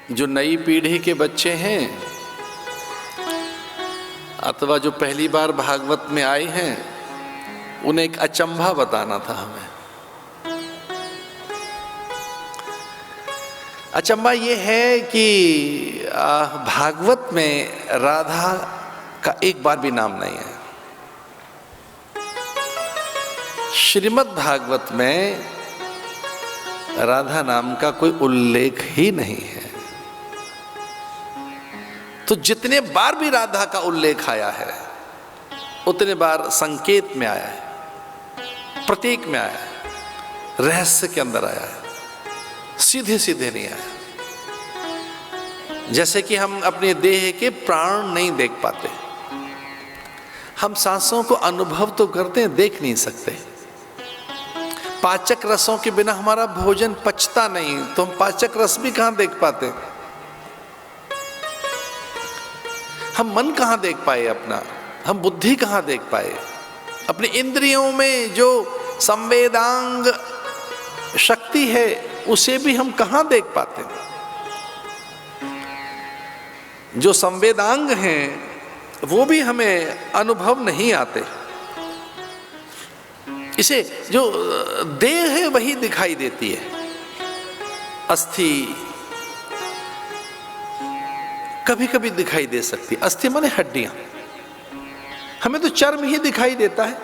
जो नई पीढ़ी के बच्चे हैं अथवा जो पहली बार भागवत में आए हैं, उन्हें एक अचंभा बताना था हमें। अचंभा ये है कि भागवत में राधा का एक बार भी नाम नहीं है। श्रीमद् भागवत में राधा नाम का कोई उल्लेख ही नहीं है। तो जितने बार भी राधा का उल्लेख आया है उतने बार संकेत में आया है, प्रतीक में आया है, रहस्य के अंदर आया है, सीधे सीधे नहीं आया। जैसे कि हम अपने देह के प्राण नहीं देख पाते, हम सांसों को अनुभव तो करते हैं, देख नहीं सकते। पाचक रसों के बिना हमारा भोजन पचता नहीं, तो हम पाचक रस भी कहां देख पाते। हम मन कहां देख पाए अपना, हम बुद्धि कहां देख पाए। अपनी इंद्रियों में जो संवेदांग शक्ति है उसे भी हम कहां देख पाते। जो संवेदांग हैं वो भी हमें अनुभव नहीं आते। इसे जो देह है वही दिखाई देती है। अस्थि कभी कभी दिखाई दे सकती है, अस्थि माने हड्डियां, हमें तो चर्म ही दिखाई देता है।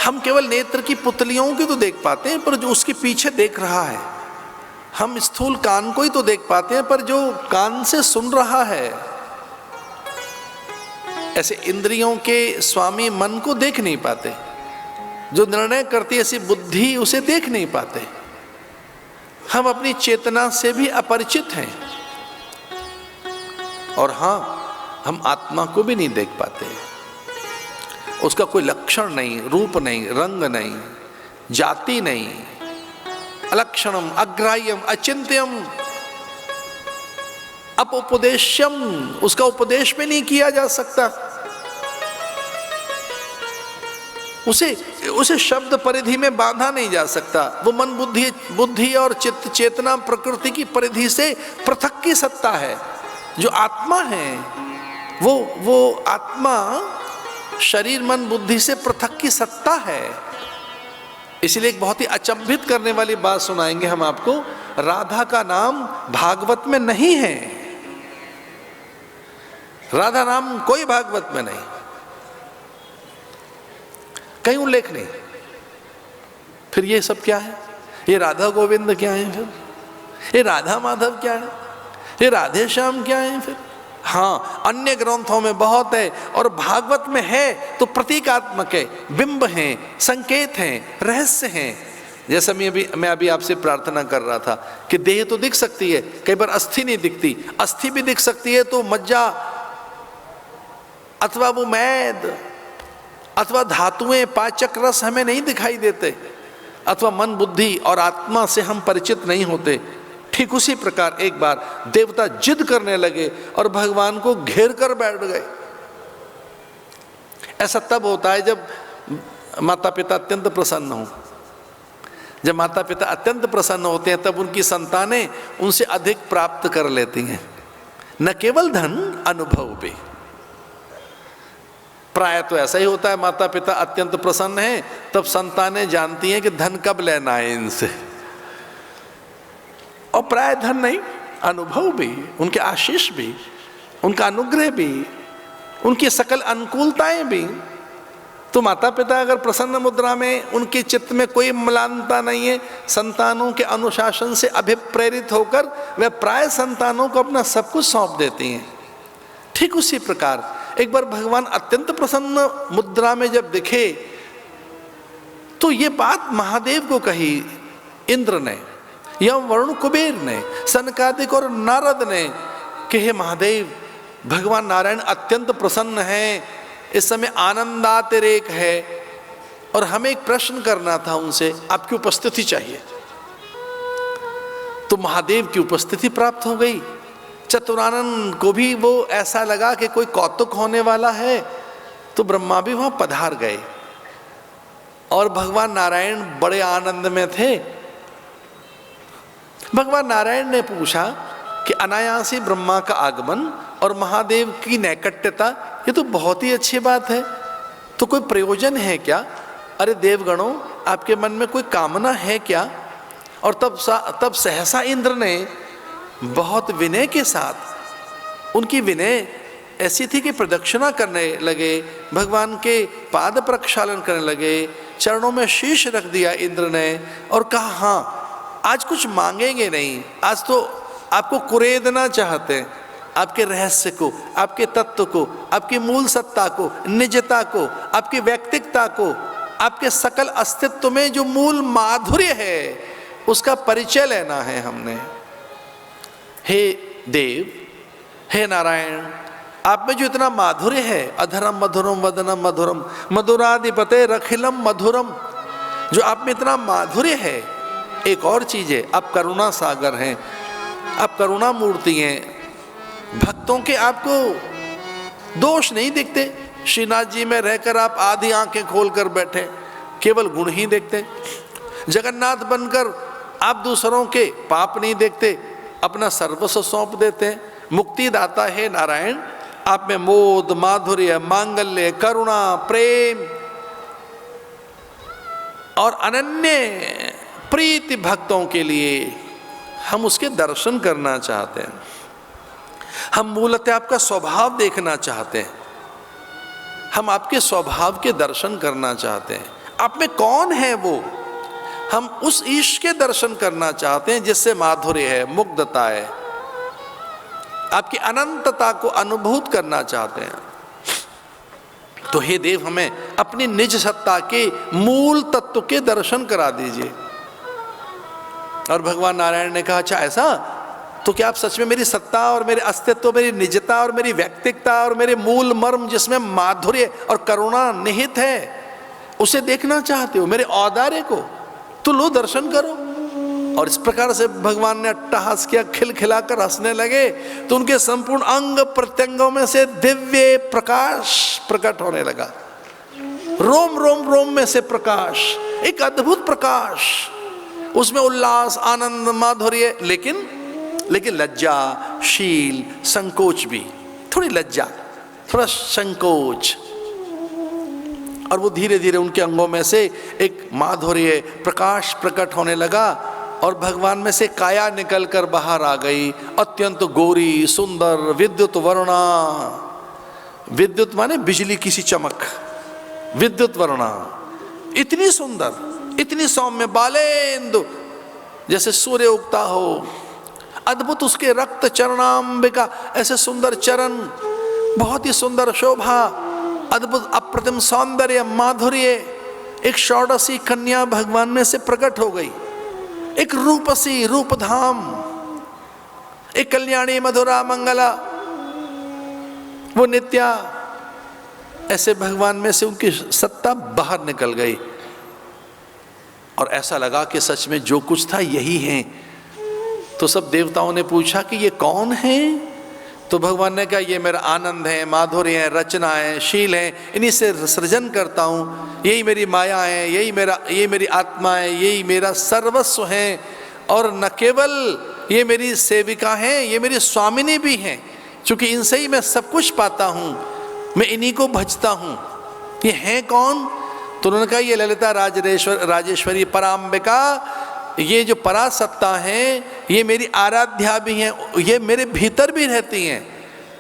हम केवल नेत्र की पुतलियों की तो देख पाते हैं, पर जो उसके पीछे देख रहा है, हम स्थूल कान को ही तो देख पाते हैं, पर जो कान से सुन रहा है, ऐसे इंद्रियों के स्वामी मन को देख नहीं पाते। जो निर्णय करती ऐसी बुद्धि उसे देख नहीं पाते। हम अपनी चेतना से भी अपरिचित हैं। और हां, हम आत्मा को भी नहीं देख पाते। उसका कोई लक्षण नहीं, रूप नहीं, रंग नहीं, जाति नहीं, अलक्षणम, अग्राह्यम, अचिंत्यम, अपउपदेश्यम, उसका उपदेश भी नहीं किया जा सकता। उसे शब्द परिधि में बांधा नहीं जा सकता। वो मन बुद्धि और चित्त चेतना प्रकृति की परिधि से पृथक की सत्ता है। जो आत्मा है वो आत्मा शरीर मन बुद्धि से पृथक की सत्ता है। इसलिए एक बहुत ही अचंभित करने वाली बात सुनाएंगे हम आपको। राधा का नाम भागवत में नहीं है। राधा नाम कोई भागवत में नहीं, कहीं उल्लेख नहीं। फिर ये सब क्या है? ये राधा गोविंद क्या है? फिर ये राधा माधव क्या है? ये राधे श्याम क्या है? फिर हाँ, अन्य ग्रंथों में बहुत है और भागवत में है तो प्रतीकात्मक है, बिंब हैं, संकेत हैं, रहस्य हैं। जैसा मैं अभी आपसे प्रार्थना कर रहा था कि देह तो दिख सकती है, कई बार अस्थि नहीं दिखती। अस्थि भी दिख सकती है तो मज्जा अथवा वो मैद अथवा धातुएं, पाचक रस हमें नहीं दिखाई देते, अथवा मन बुद्धि और आत्मा से हम परिचित नहीं होते। ठीक उसी प्रकार एक बार देवता जिद करने लगे और भगवान को घेर कर बैठ गए। ऐसा तब होता है जब माता पिता अत्यंत प्रसन्न हो। जब माता पिता अत्यंत प्रसन्न होते हैं तब उनकी संतानें उनसे अधिक प्राप्त कर लेती हैं, न केवल धन, अनुभव भी। प्राय तो ऐसा ही होता है, माता पिता अत्यंत प्रसन्न हैं तब संतानें जानती हैं कि धन कब लेना है इनसे। और प्राय धन नहीं, अनुभव भी, उनके आशीष भी, उनका अनुग्रह भी, उनकी सकल अनुकूलताएं भी। तो माता पिता अगर प्रसन्न मुद्रा में, उनके चित्त में कोई म्लानता नहीं है, संतानों के अनुशासन से अभिप्रेरित होकर वे प्राय संतानों को अपना सब कुछ सौंप देती हैं। ठीक उसी प्रकार एक बार भगवान अत्यंत प्रसन्न मुद्रा में जब दिखे तो ये बात महादेव को कही इंद्र ने, या वरुण कुबेर ने, सनकादिक और नारद ने कि हे महादेव, भगवान नारायण अत्यंत प्रसन्न हैं, इस समय आनंदातिरेक है और हमें एक प्रश्न करना था उनसे, आपकी उपस्थिति चाहिए। तो महादेव की उपस्थिति प्राप्त हो गई। चतुरानन को भी वो ऐसा लगा कि कोई कौतुक होने वाला है, तो ब्रह्मा भी वहां पधार गए और भगवान नारायण बड़े आनंद में थे। भगवान नारायण ने पूछा कि अनायासी ब्रह्मा का आगमन और महादेव की नैकट्यता, ये तो बहुत ही अच्छी बात है, तो कोई प्रयोजन है क्या? अरे देवगणों, आपके मन में कोई कामना है क्या? और तब सहसा इंद्र ने बहुत विनय के साथ, उनकी विनय ऐसी थी कि प्रदक्षिणा करने लगे, भगवान के पाद प्रक्षालन करने लगे, चरणों में शीश रख दिया इंद्र ने और कहा हाँ आज कुछ मांगेंगे नहीं, आज तो आपको कुरेदना चाहते हैं, आपके रहस्य को, आपके तत्व को, आपकी मूल सत्ता को, निजता को, आपकी व्यक्तिकता को, आपके सकल अस्तित्व में जो मूल माधुर्य है उसका परिचय लेना है हमने। हे देव, हे नारायण, आप में जो इतना माधुर्य है, अधरम मधुरम वदनम मधुरम मधुराधिपते रखिलम मधुरम, जो आप में इतना माधुर्य है, एक और चीज है, आप करुणा सागर हैं, आप करुणा मूर्ति हैं, भक्तों के आपको दोष नहीं दिखते। श्रीनाथ जी में रहकर आप आधी आंखें खोलकर बैठे, केवल गुण ही देखते। जगन्नाथ बनकर आप दूसरों के पाप नहीं देखते, अपना सर्वस्व सौंप देते हैं। मुक्तिदाता है नारायण, आप में मोद, माधुर्य, मांगल्य, करुणा, प्रेम और अनन्य प्रीति भक्तों के लिए, हम उसके दर्शन करना चाहते हैं। हम मूलतः आपका स्वभाव देखना चाहते हैं, हम आपके स्वभाव के दर्शन करना चाहते हैं। आप में कौन है वो, हम उस ईश के दर्शन करना चाहते हैं जिससे माधुर्य है, मुग्धता है, आपकी अनंतता को अनुभूत करना चाहते हैं। तो हे देव, हमें अपनी निज सत्ता के मूल तत्व के दर्शन करा दीजिए। और भगवान नारायण ने कहा अच्छा ऐसा, तो क्या आप सच में मेरी सत्ता और मेरे अस्तित्व, मेरी निजता और मेरी व्यक्तिकता और मेरे मूल मर्म जिसमें माधुर्य और करुणा निहित है उसे देखना चाहते हो, मेरे औदार्य को? तो लो दर्शन करो। और इस प्रकार से भगवान ने अट्टहास किया, खिलखिलाकर हंसने लगे, तो उनके संपूर्ण अंग प्रत्यंगों में से दिव्य प्रकाश प्रकट होने लगा, रोम रोम रोम में से प्रकाश, एक अद्भुत प्रकाश, उसमें उल्लास, आनंद, माधुर्य, लेकिन लज्जा, शील, संकोच भी, थोड़ी लज्जा, थोड़ा संकोच। और वो धीरे धीरे उनके अंगों में से एक माधुर्य प्रकाश प्रकट होने लगा और भगवान में से काया निकलकर बाहर आ गई, अत्यंत गोरी, सुंदर, विद्युत वर्णा। विद्युत माने बिजली की सी चमक, विद्युत वर्णा, इतनी सुंदर, इतनी सौम्य, बालेंदु, जैसे सूर्य उगता हो, अद्भुत उसके रक्त चरणाम्बिका, ऐसे सुंदर चरण, बहुत ही सुंदर शोभा, अद्भुत अप्रतिम सौंदर्य, माधुर्य। एक षोडशी कन्या भगवान में से प्रकट हो गई, एक रूपसी, रूपधाम, एक कल्याणी, मधुरा, मंगला, वो नित्या, ऐसे भगवान में से उनकी सत्ता बाहर निकल गई और ऐसा लगा कि सच में जो कुछ था यही है। तो सब देवताओं ने पूछा कि ये कौन है? तो भगवान ने कहा ये मेरा आनंद है, माधुर्य है, रचना है, शील है, इन्हीं से सृजन करता हूँ, यही मेरी माया है, यही मेरी आत्मा है, यही मेरा सर्वस्व है। और न केवल ये मेरी सेविका हैं, ये मेरी स्वामिनी भी हैं, क्योंकि इनसे ही मैं सब कुछ पाता हूँ, मैं इन्हीं को भजता हूँ। ये हैं कौन? तो उन्होंने कहा ये ललिता राजेश्वरी पराम्बिका, ये जो परासत्ता हैं, ये मेरी आराध्या भी हैं, ये मेरे भीतर भी रहती हैं,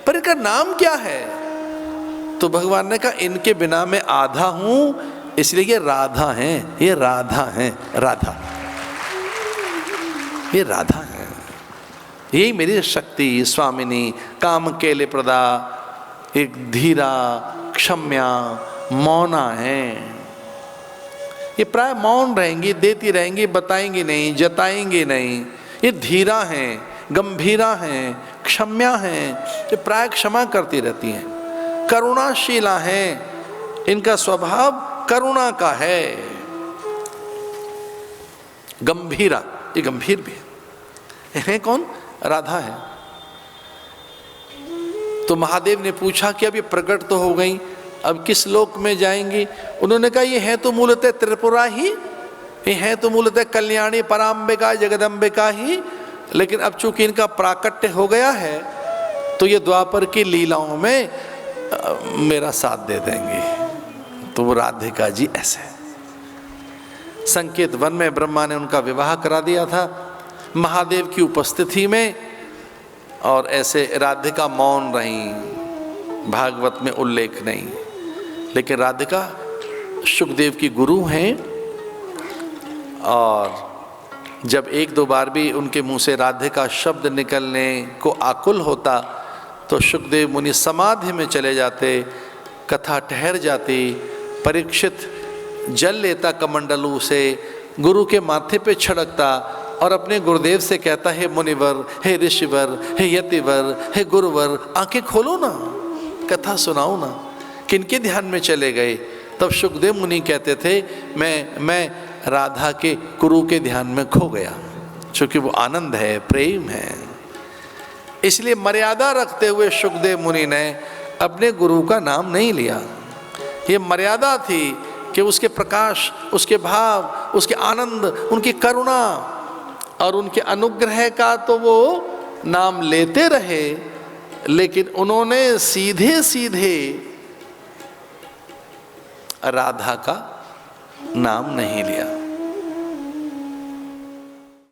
पर इनका नाम क्या है? तो भगवान ने कहा इनके बिना मैं आधा हूं, इसलिए ये राधा हैं, ये राधा हैं, राधा, ये राधा हैं, यही मेरी शक्ति, स्वामिनी, काम केले प्रदा, एक धीरा, क्षम्या, मौना है। ये प्राय मौन रहेंगी, देती रहेंगी, बताएंगी नहीं, जताएंगी नहीं। ये धीरा हैं, गंभीरा हैं, क्षम्या हैं, ये प्राय क्षमा करती रहती हैं, करुणाशीला हैं, इनका स्वभाव करुणा का है। गंभीरा, ये गंभीर भी है कौन? राधा है। तो महादेव ने पूछा कि अब ये प्रकट तो हो गई, अब किस लोक में जाएंगी? उन्होंने कहा ये है तो मूलतः त्रिपुरा ही, ये है तो मूलतः कल्याणी पराम्बिका जगदम्बिका ही, लेकिन अब चूंकि इनका प्राकट्य हो गया है तो ये द्वापर की लीलाओं में मेरा साथ दे देंगे। तो वो राधिका जी ऐसे, संकेत वन में ब्रह्मा ने उनका विवाह करा दिया था महादेव की उपस्थिति में, और ऐसे राधिका मौन रही, भागवत में उल्लेख नहीं। लेकिन राधिका शुकदेव की गुरु हैं, और जब एक दो बार भी उनके मुंह से राधिका शब्द निकलने को आकुल होता तो शुकदेव मुनि समाधि में चले जाते, कथा ठहर जाती। परीक्षित जल लेता कमंडलू से, गुरु के माथे पे छिड़कता और अपने गुरुदेव से कहता, हे मुनिवर, हे ऋषिवर, हे यतिवर, हे गुरुवर, आंखें खोलो ना, कथा सुनाओ ना। किनके ध्यान में चले गए? तब शुकदेव मुनि कहते थे, मैं राधा के गुरु के ध्यान में खो गया, क्योंकि वो आनंद है, प्रेम है। इसलिए मर्यादा रखते हुए शुकदेव मुनि ने अपने गुरु का नाम नहीं लिया। ये मर्यादा थी कि उसके प्रकाश, उसके भाव, उसके आनंद, उनकी करुणा और उनके अनुग्रह का तो वो नाम लेते रहे, लेकिन उन्होंने सीधे सीधे राधा का नाम नहीं लिया।